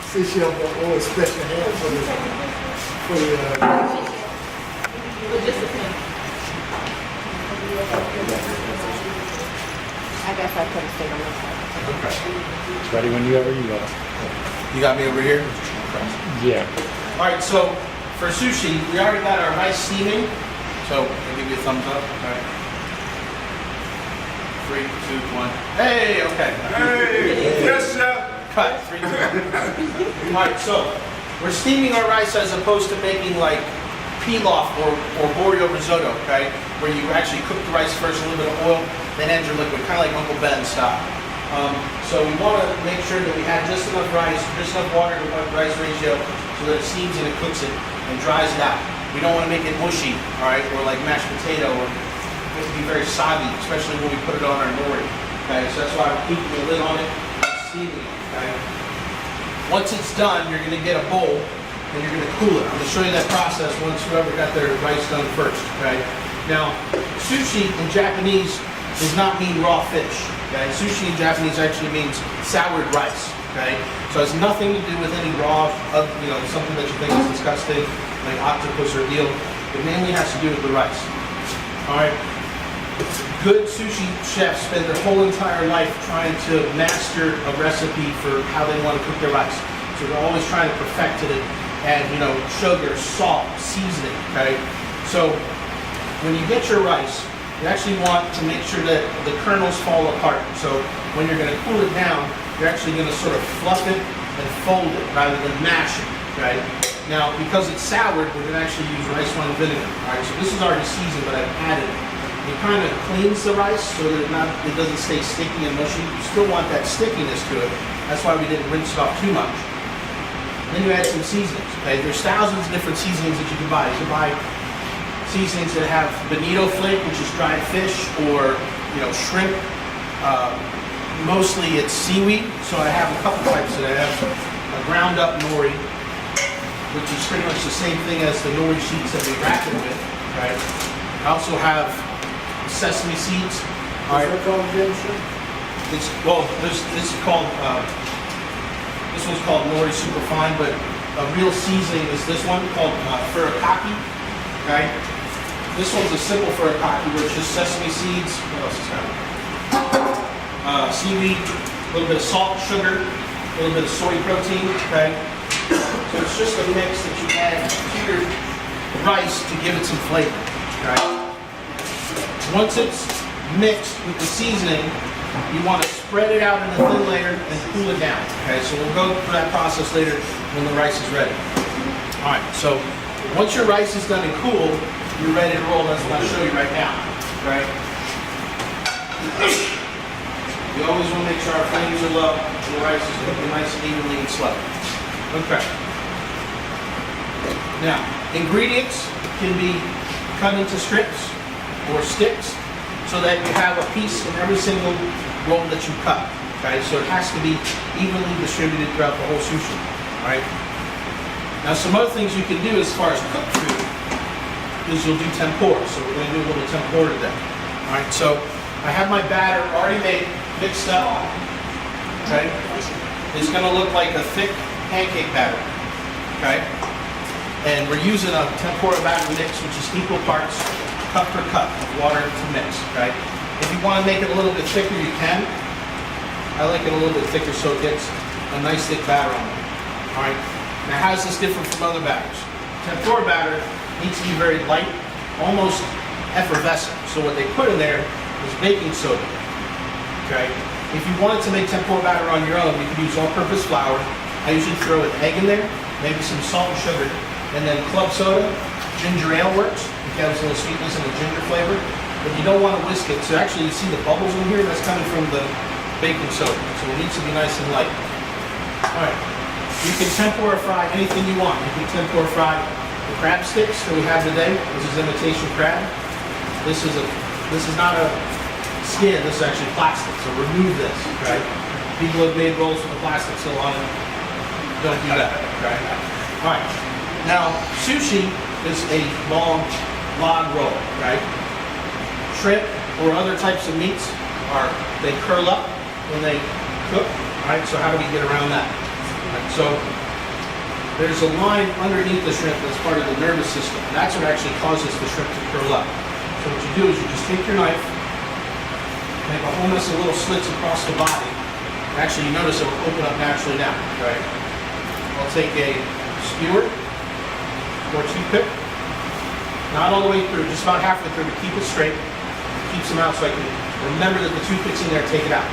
See, she have a special hand for the I guess I could have stayed on this side. Ready whenever you go. You got me over here? Yeah. All right, so for sushi, we already got our rice steaming. So I'll give you a thumbs up. All right. 3, 2, 1. Hey, okay. Hey, yes, sir. Cut. 3, 2, 1. All right, so we're steaming our rice as opposed to making like pilaf or borio risotto, okay? Where you actually cook the rice first, a little bit of oil, then add your liquid, kind of like Uncle Ben style. So we want to make sure that we add just enough rice, just enough water to rice ratio so that it steams and it cooks it and dries it out. We don't want to make it mushy, all right, or like mashed potato, or it has to be very soggy, especially when we put it on our nori. Okay, so that's why I'm keeping the lid on it, steaming it. Okay. Once it's done, you're going to get a bowl and you're going to cool it. I'm going to show you that process once whoever got their rice done first. Okay. Now, sushi in Japanese does not mean raw fish. Okay, sushi in Japanese actually means soured rice. Okay, so it has nothing to do with any raw, something that you think is disgusting, like octopus or eel. It mainly has to do with the rice. All right. Good sushi chefs spend their whole entire life trying to master a recipe for how they want to cook their rice. So they're always trying to perfect it and sugar, salt, seasoning. Okay, so when you get your rice, you actually want to make sure that the kernels fall apart. So when you're going to cool it down, you're actually going to sort of fluff it and fold it rather than mash it. Okay. Now, because it's soured, we're going to actually use rice wine vinegar. All right. So this is already seasoned, but I've added it. It kind of cleans the rice so that it doesn't stay sticky and mushy. You still want that stickiness to it. That's why we didn't rinse it off too much. Then you add some seasonings. Okay. There's thousands of different seasonings that you can buy. You can buy seasonings that have bonito flake, which is dried fish, or shrimp. Mostly it's seaweed, so I have a couple types that I have. A ground up nori, which is pretty much the same thing as the nori sheets that we wrap it with. Right. I also have sesame seeds. All right. This one's called nori superfine, but a real seasoning is this one called furikake. Okay. This one's a simple furikake where it's just sesame seeds. What else is that? Seaweed, a little bit of salt, sugar, a little bit of soy protein. Okay. So it's just a mix that you add to your rice to give it some flavor. Okay. Once it's mixed with the seasoning, you want to spread it out in a thin layer and cool it down. Okay. So we'll go through that process later when the rice is ready. All right. So once your rice is done and cool, you're ready to roll. That's what I'll show you right now. Right? We always want to make sure our flames are low and the rice is cooking nice and evenly and slow. Okay. Now, ingredients can be cut into strips or sticks so that you have a piece in every single roll that you cut. Okay? So it has to be evenly distributed throughout the whole sushi. All right? Now, some other things you can do as far as cooked food is you'll do tempura. So we're going to do a little tempura today. All right, so I have my batter already made, mixed up. Okay, it's going to look like a thick pancake batter. Okay, and we're using a tempura batter mix, which is equal parts cup per cup of water to mix. Okay, if you want to make it a little bit thicker, you can. I like it a little bit thicker so it gets a nice thick batter on it. All right, now how is this different from other batters? Tempura batter needs to be very light, almost effervescent. So what they put in there is baking soda. Okay? If you wanted to make tempura batter on your own, you could use all-purpose flour. I usually throw an egg in there, maybe some salt and sugar, and then club soda. Ginger ale works. It gives a little sweetness and a ginger flavor. But you don't want to whisk it. So actually, you see the bubbles in here? That's coming from the baking soda. So it needs to be nice and light. All right. You can tempura fry anything you want. You can tempura fry the crab sticks that we have today. This is imitation crab. This is not a skin. This is actually plastic. So remove this. Right? People have made rolls with the plastic still on it. Don't do that. Right? All right. Now sushi is a long log roll. Right? Shrimp or other types of meats they curl up when they cook. All right. So how do we get around that? So there's a line underneath the shrimp that's part of the nervous system. And that's what actually causes the shrimp to curl up. So what you do is you just take your knife, make a whole mess of little slits across the body. Actually, you notice it will open up naturally now. Right. I'll take a skewer or toothpick, not all the way through, just about halfway through to keep it straight. Keeps them out so I can remember that the toothpick's in there and take it out.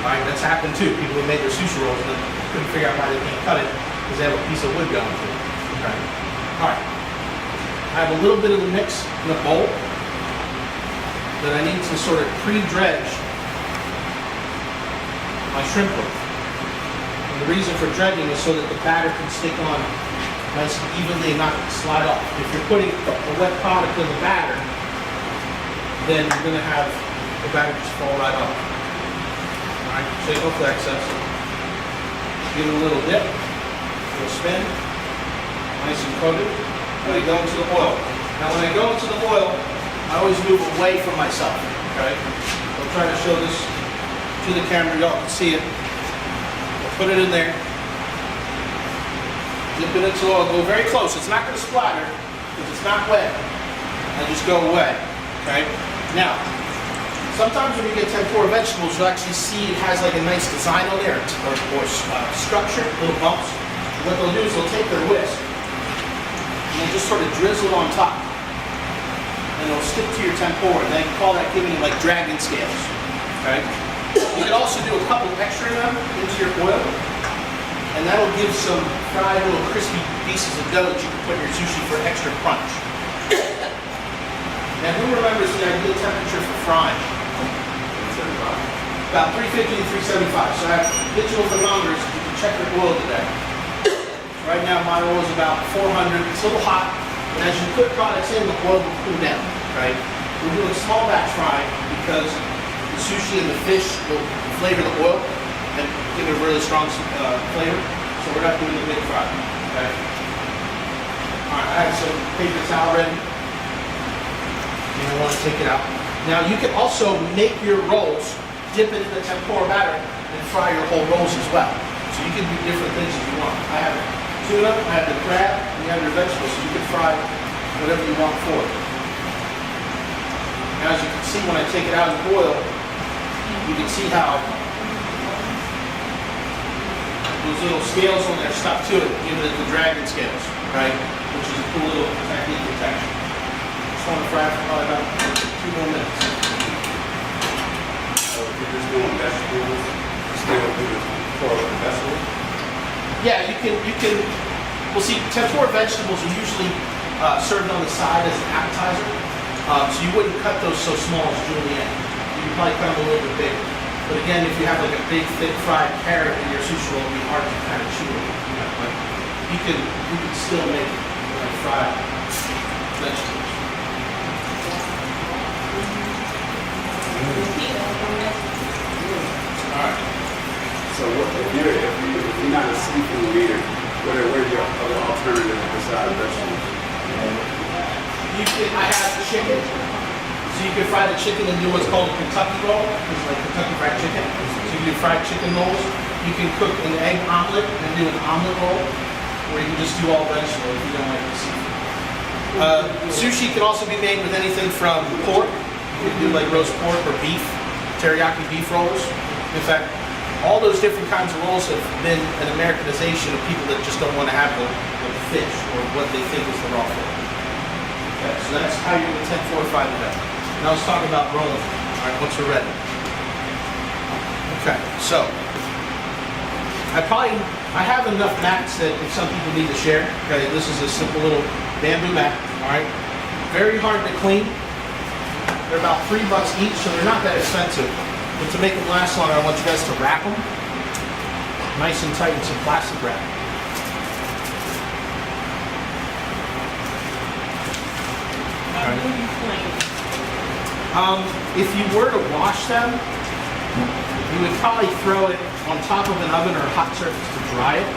All right, that's happened too. People have made their sushi rolls and then couldn't figure out why they can't cut it because they have a piece of wood going through it. Okay. All right. I have a little bit of the mix in a bowl that I need to sort of pre-dredge my shrimp with. And the reason for dredging is so that the batter can stick on nice and evenly and not slide off. If you're putting a wet product in the batter, then you're going to have the batter just fall right off. All right, shake off the excess. Give it a little dip, a little spin, nice and coated. And I go into the oil. Now when I go into the oil, I always move away from myself, okay? I'll try to show this to the camera, y'all can see it. I'll put it in there. Dip it into oil, go very close. It's not going to splatter because it's not wet. I just go away, okay? Now, sometimes when you get tempura vegetables, you'll actually see it has like a nice design on there, or structure, little bumps. What they'll do is they'll take their whisk and they'll just sort of drizzle on top. And it'll stick to your tempura, and they call that giving it like dragon scales, okay? You can also do a couple extra of them into your oil, and that'll give some fried little crispy pieces of dough that you can put in your sushi for extra crunch. Now, who remembers the ideal temperature for frying? About 350 to 375. So I have digital thermometers. You can check your oil today. Right now, my oil is about 400. It's a little hot. And as you put products in, the oil will cool down. Right? We're doing small batch frying because the sushi and the fish will flavor the oil and give it a really strong flavor. So we're not doing the big fry. Okay? All right. I have some paper towel ready. You don't want to take it out. Now you can also make your rolls, dip it in the tempura batter, and fry your whole rolls as well. So you can do different things if you want. I have tuna, I have the crab, and you have your vegetables, so you can fry whatever you want for it. Now as you can see when I take it out of the oil, you can see how those little scales on there stuck to it, giving it the dragon scales, right? Which is a cool little technique of texture. Just want to fry for probably about 2 more minutes. So if you're just doing vegetables, still do the for the vegetables? Yeah, you can, well see, tempura vegetables are usually served on the side as an appetizer. So you wouldn't cut those so small as julienne. You would probably cut them a little bit bigger. But again, if you have like a big, thick fried carrot in your sushi roll, it'd be hard to kind of chew it. You know, but you can still make like fried vegetables. All right. So what, if you're not a seafood eater, what are your other alternatives besides vegetables? I have chicken. So you can fry the chicken and do what's called a Kentucky roll. It's like Kentucky Fried Chicken. So you can do fried chicken rolls. You can cook an egg omelet and do an omelet roll. Or you can just do all vegetable if you don't like the seafood. Sushi can also be made with anything from pork. You can do like roast pork or beef, teriyaki beef rolls. In fact, all those different kinds of rolls have been an Americanization of people that just don't want to have the fish or what they think is the raw fish. Okay, so that's how you're going to 1045 today. Now let's talk about rolling. All right, once we're ready. Okay, so I have enough mats that if some people need to share. Okay, this is a simple little bamboo mat. All right, very hard to clean. They're about $3 each, so they're not that expensive. But to make them last longer, I want you guys to wrap them nice and tight in some plastic wrap. If you were to wash them, you would probably throw it on top of an oven or a hot surface to dry it.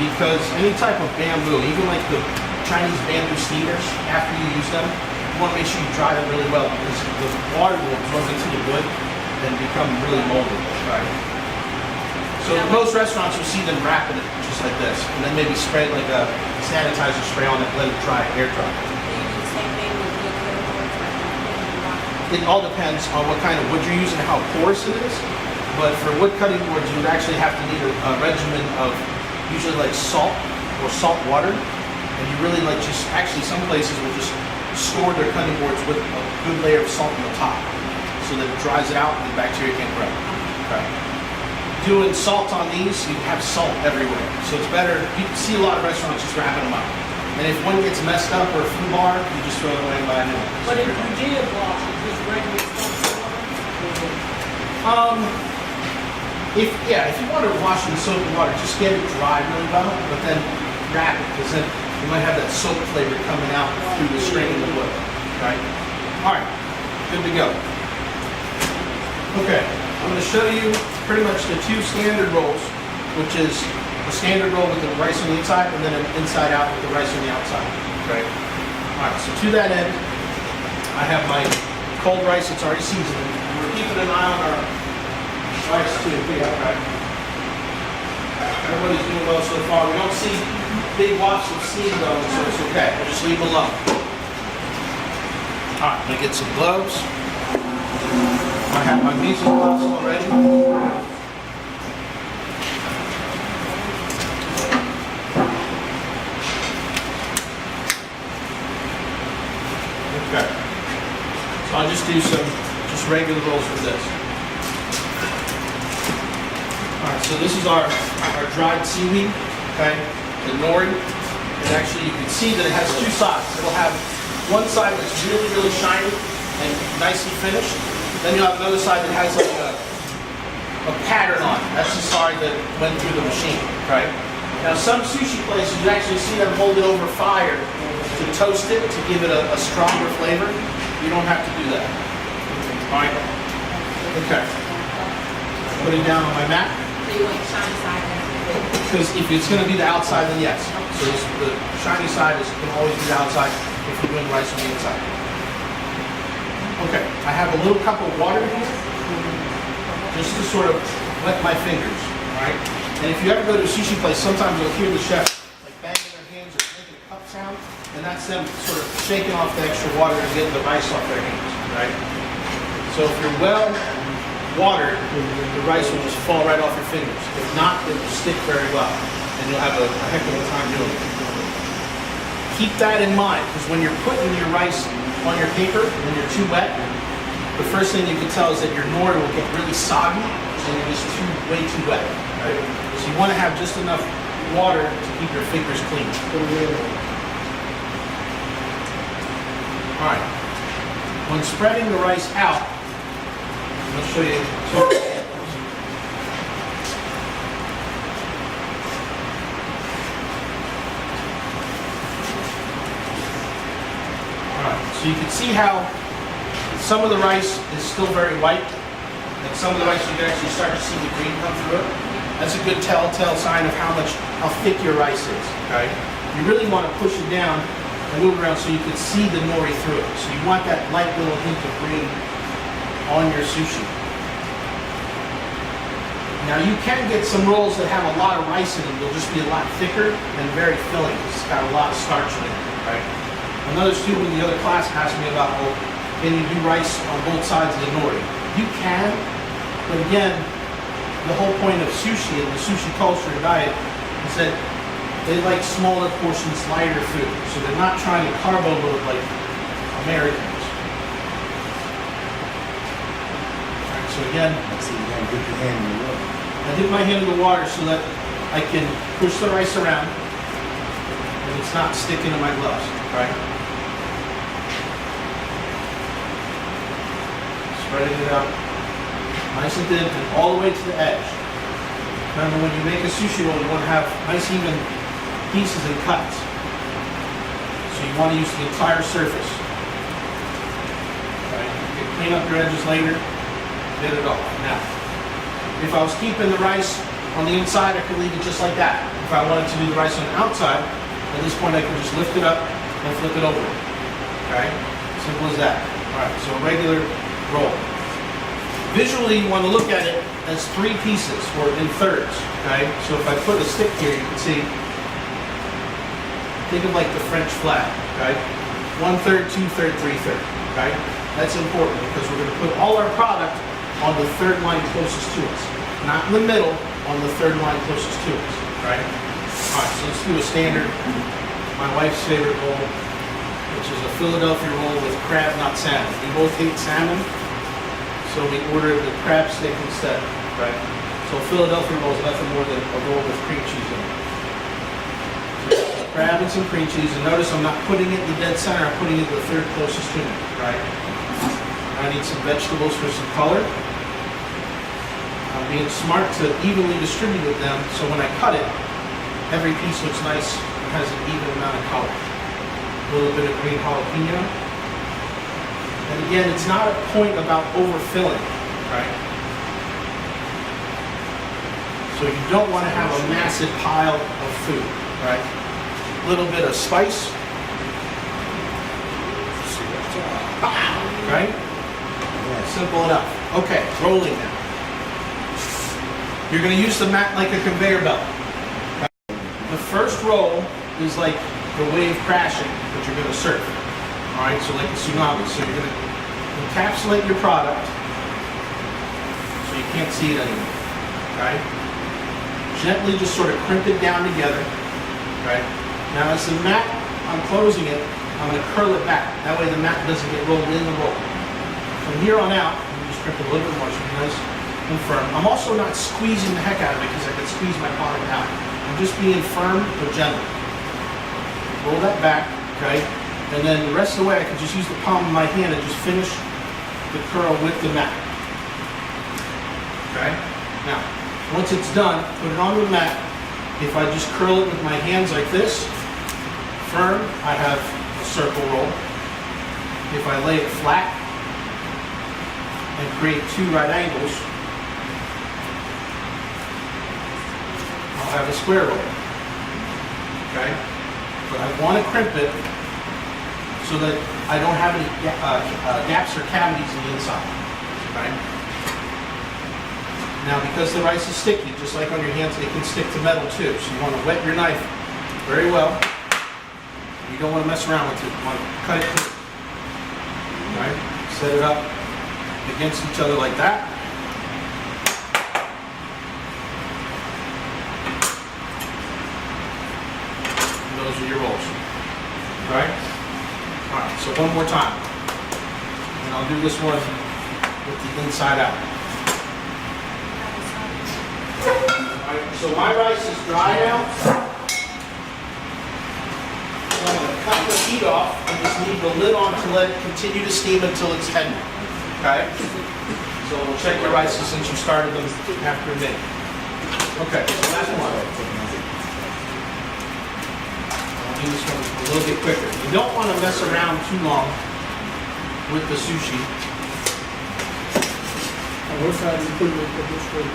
Because any type of bamboo, even like the Chinese bamboo steamers, after you use them, you want to make sure you dry them really well because the water will absorb into the wood and become really moldy. Right. So So most restaurants, you'll see them wrapping it just like this, and then maybe spray like a sanitizer spray on it, let it dry, air dry. It all depends on what kind of wood you're using, how porous it is. But for wood cutting boards, you would actually have to need a regimen of usually like salt or salt water. And you really like just, actually some places will just store their cutting boards with a good layer of salt on the top so that it dries it out and the bacteria can't grow. Okay. Doing salt on these, you have salt everywhere. So it's better, you can see a lot of restaurants just wrapping them up. And if one gets messed up or a food bar, you just throw it away and buy a new one. But if you did wash it, just regular stuff. If you want to wash it in soap and water, just get it dry really well, but then wrap it, because then you might have that soap flavor coming out through the straining of the wood, right? All right, good to go. Okay, I'm going to show you pretty much the two standard rolls, which is a standard roll with the rice on the inside, and then an inside out with the rice on the outside, right? All right, so to that end, I have my cold rice, it's already seasoned. We're keeping an eye on our rice too, right? Everybody's doing well so far. We don't see big wafts of steam though, so it's okay. We'll just leave them alone. All right, I'm gonna get some gloves. I have my measles gloves already. Okay. So I'll just do some regular rolls with this. Alright, so this is our dried seaweed, okay, the nori. And actually you can see that it has two sides. It'll have one side that's really, really shiny and nicely finished. Then you'll have another side that has like a pattern on it. That's the side that went through the machine, right? Now some sushi places, you actually see them hold it over fire to toast it to give it a stronger flavor. You don't have to do that. Alright? Okay. Put it down on my mat. So you want shiny side Because if it's going to be the outside, then yes. So the shiny side can always be the outside if you're doing rice on the inside. Okay, I have a little cup of water here, just to sort of wet my fingers, right? And if you ever go to a sushi place, sometimes you'll hear the chef like banging their hands or making a cup sound, and that's them sort of shaking off the extra water and getting the rice off their hands, right? So if you're well watered, the rice will just fall right off your fingers. If not, it will stick very well, and you'll have a heck of a time doing it. Keep that in mind, because when you're putting your rice on your paper, when you're too wet, the first thing you can tell is that your nori will get really soggy, and you're just way too wet. Right? So you want to have just enough water to keep your fingers clean. All right. When spreading the rice out, I'll show you two examples. Alright, so you can see how some of the rice is still very white, and some of the rice you can actually start to see the green come through it. That's a good telltale sign of how thick your rice is. Okay? You really want to push it down and move around so you can see the nori through it. So you want that light little hint of green on your sushi. Now you can get some rolls that have a lot of rice in them. They'll just be a lot thicker and very filling. It's got a lot of starch in it, right? Another student in the other class asked me about, well, can you do rice on both sides of the nori? You can, but again, the whole point of sushi and the sushi culture and diet is that they like smaller portions, lighter food. So they're not trying to carbo load like Americans. So again, So you gotta get your hand in the water. I dip my hand in the water so that I can push the rice around and it's not sticking to my gloves, right? Spreading it out nice and thin and all the way to the edge. Remember, when you make a sushi roll, you want to have nice even pieces and cuts. So you want to use the entire surface. Right? You can clean up your edges later. Get it off. Now, if I was keeping the rice on the inside, I could leave it just like that. If I wanted to do the rice on the outside, at this point I could just lift it up and flip it over. Okay? Simple as that. Alright, so a regular roll. Visually, you want to look at it as 3 pieces or in thirds, okay? So if I put a stick here, you can see, think of like the French flag, okay? 1/3, 2/3, 3/3, okay? That's important because we're gonna put all our product on the third line closest to us. Not in the middle, on the third line closest to us, right? All right, so let's do a standard, my wife's favorite roll, which is a Philadelphia roll with crab, not salmon. We both hate salmon, so we ordered the crab stick instead, right? So Philadelphia roll is nothing more than a roll with cream cheese in it. So crab and some cream cheese, and notice I'm not putting it in the dead center, I'm putting it the third closest to me, right? I need some vegetables for some color. I'm being smart to evenly distribute them, so when I cut it, every piece looks nice and has an even amount of color. A little bit of green jalapeno. And again, it's not a point about overfilling, right? So you don't want to have a massive pile of food, right? A little bit of spice. Right? Simple enough. Okay, rolling now. You're going to use the mat like a conveyor belt. The first roll is like the wave crashing that you're going to surf. All right, so like a tsunami. So you're going to encapsulate your product so you can't see it anymore. Right? Gently just sort of crimp it down together. Right? Now as the mat, I'm closing it, I'm going to curl it back. That way the mat doesn't get rolled in the roll. From here on out, I'm just crimp it a little bit more so it's nice and firm. I'm also not squeezing the heck out of it because I can squeeze my product out. I'm just being firm but gentle. Roll that back, okay? And then the rest of the way I can just use the palm of my hand and just finish the curl with the mat. Okay? Now, once it's done, put it on the mat. If I just curl it with my hands like this, firm, I have a circle roll. If I lay it flat and create 2 right angles, I'll have a square roll. Okay? But I want to crimp it so that I don't have any gaps or cavities in the inside. Okay? Now, because the rice is sticky, just like on your hands, it can stick to metal too. So you want to wet your knife very well. You don't want to mess around with it. You want to cut it clean. Right? Set it up against each other like that. And those are your rolls. Right? All right, so one more time. And I'll do this one with the inside out. All right, so my rice is dry now. I'm going to cut the heat off and just leave the lid on to let it continue to steam until it's tender. Okay? So we'll check your rices since you started them after a minute. Okay, so last one. I'll do this one a little bit quicker. You don't want to mess around too long with the sushi. On what side do you put it with this way?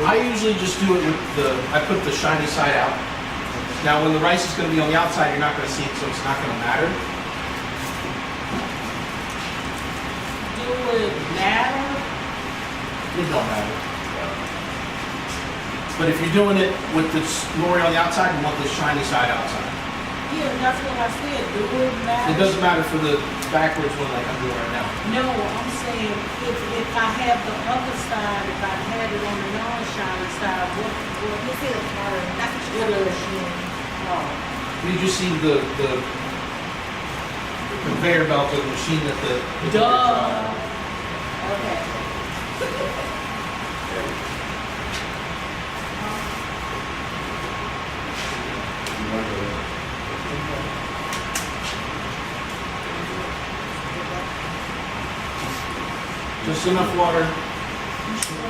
I usually just do it with I put the shiny side out. Now when the rice is going to be on the outside, you're not going to see it, so it's not going to matter. Do it matter? It don't matter. But if you're doing it with the nori on the outside, you want the shiny side outside. Yeah, that's what I said. Do it matter? It doesn't matter for the backwards one like I'm doing right now. No, I'm saying if I have the other side, if I had it on the non-shiny side, what is it? You just see the conveyor belt of the machine that the Duh. Okay. Just enough water.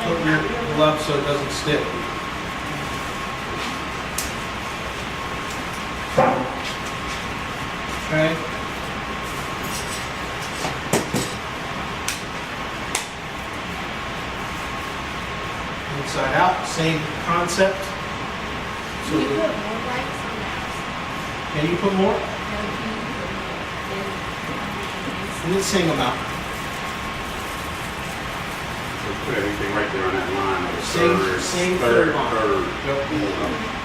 Put your glove so it doesn't stick. Okay. Inside out, same concept. So Can you put more rice on that? can you put more? No, can you put more? In the same amount. Put everything right there on that line. Like Same third line. Third. Yep.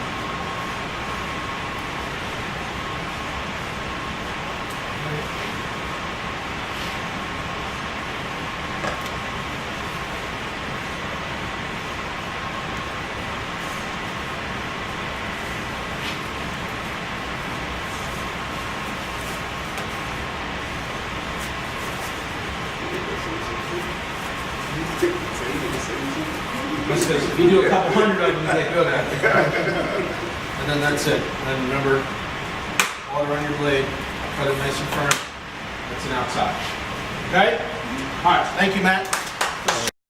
Because if you do a couple hundred of them, you get good at it. And then that's it. And remember, water on your blade, cut it nice and firm. That's an outside. Okay? All right, thank you, Matt.